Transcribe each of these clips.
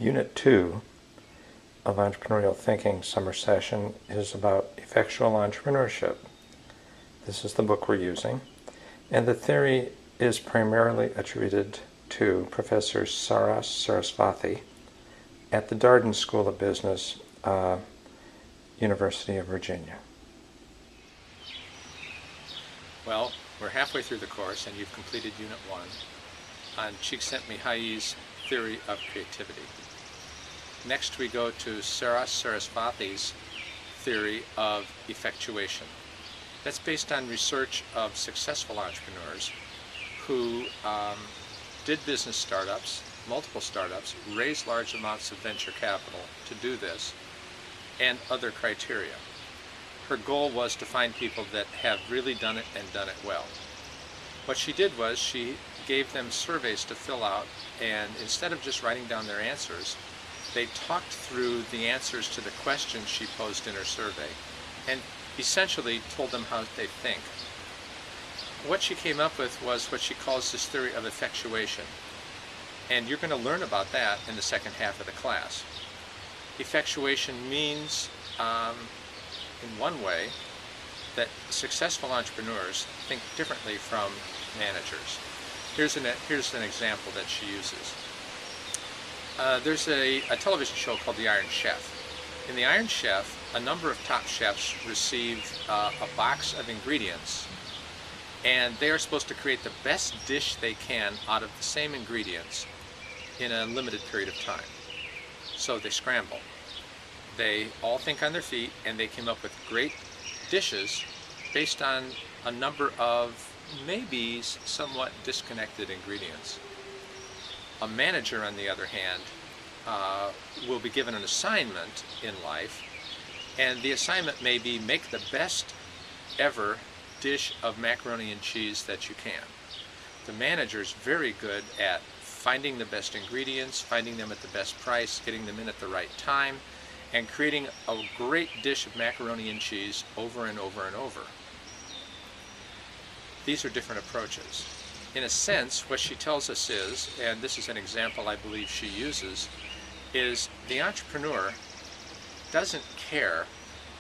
Unit 2 of Entrepreneurial Thinking Summer Session is about effectual entrepreneurship. This is the book we're using, and the theory is primarily attributed to Professor Saras Sarasvathy at the Darden School of Business, University of Virginia. Well, we're halfway through the course and you've completed Unit 1 on Csikszentmihalyi's theory of creativity. Next we go to Saras Sarasvathy's theory of effectuation. That's based on research of successful entrepreneurs who did business startups, multiple startups, raised large amounts of venture capital to do this, and other criteria. Her goal was to find people that have really done it and done it well. What she did was she gave them surveys to fill out, and instead of just writing down their answers, they talked through the answers to the questions she posed in her survey and essentially told them how they think. What she came up with was what she calls this theory of effectuation, and you're going to learn about that in the second half of the class. Effectuation means, in one way, that successful entrepreneurs think differently from managers. Here's an example that she uses. There's a television show called The Iron Chef. In The Iron Chef, a number of top chefs receive a box of ingredients, and they are supposed to create the best dish they can out of the same ingredients in a limited period of time. So they scramble. They all think on their feet, and they came up with great dishes based on a number of maybe somewhat disconnected ingredients. A manager, on the other hand, will be given an assignment in life, and the assignment may be make the best ever dish of macaroni and cheese that you can. The manager is very good at finding the best ingredients, finding them at the best price, getting them in at the right time, and creating a great dish of macaroni and cheese over and over and over. These are different approaches. In a sense, what she tells us is, and this is an example I believe she uses, is the entrepreneur doesn't care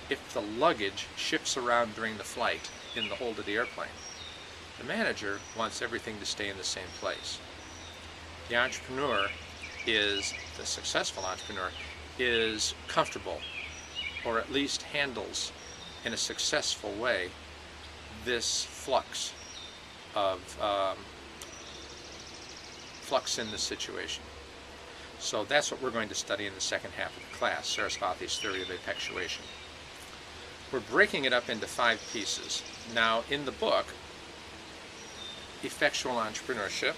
if the luggage shifts around during the flight in the hold of the airplane. The manager wants everything to stay in the same place. The entrepreneur is, the successful entrepreneur, is comfortable, or at least handles in a successful way this flux in the situation. So that's what we're going to study in the second half of the class, Sarasvathy's theory of effectuation. We're breaking it up into 5 pieces. Now, in the book, Effectual Entrepreneurship,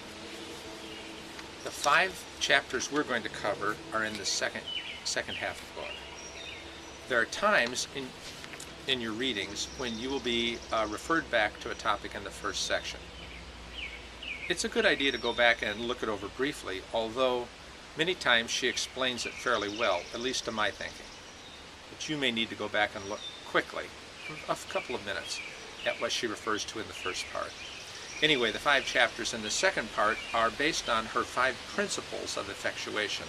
the 5 chapters we're going to cover are in the second half of the book. There are times in your readings when you will be referred back to a topic in the first section. It's a good idea to go back and look it over briefly, although many times she explains it fairly well, at least to my thinking. But you may need to go back and look quickly, a couple of minutes, at what she refers to in the first part. Anyway, the 5 chapters in the second part are based on her 5 principles of effectuation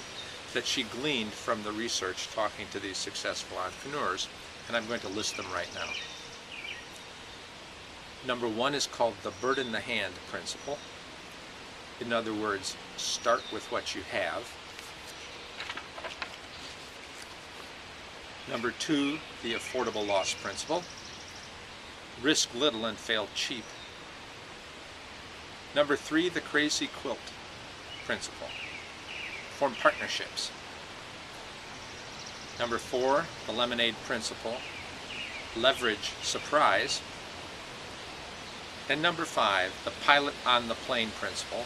that she gleaned from the research talking to these successful entrepreneurs, and I'm going to list them right now. Number 1 is called the bird in the hand principle. In other words, start with what you have. Number 2, the affordable loss principle. Risk little and fail cheap. Number 3, the crazy quilt principle. Form partnerships. Number 4, the lemonade principle. Leverage surprise. And number 5, the pilot on the plane principle.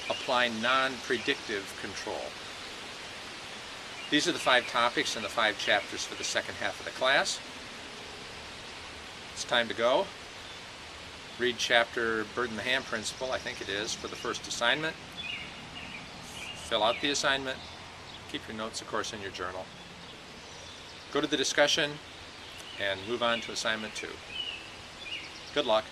Apply non-predictive control. These are the 5 topics and the 5 chapters for the second half of the class. It's time to go. Read chapter Bird in the Hand principle, I think it is, for the first assignment. Fill out the assignment. Keep your notes, of course, in your journal. Go to the discussion and move on to assignment 2. Good luck.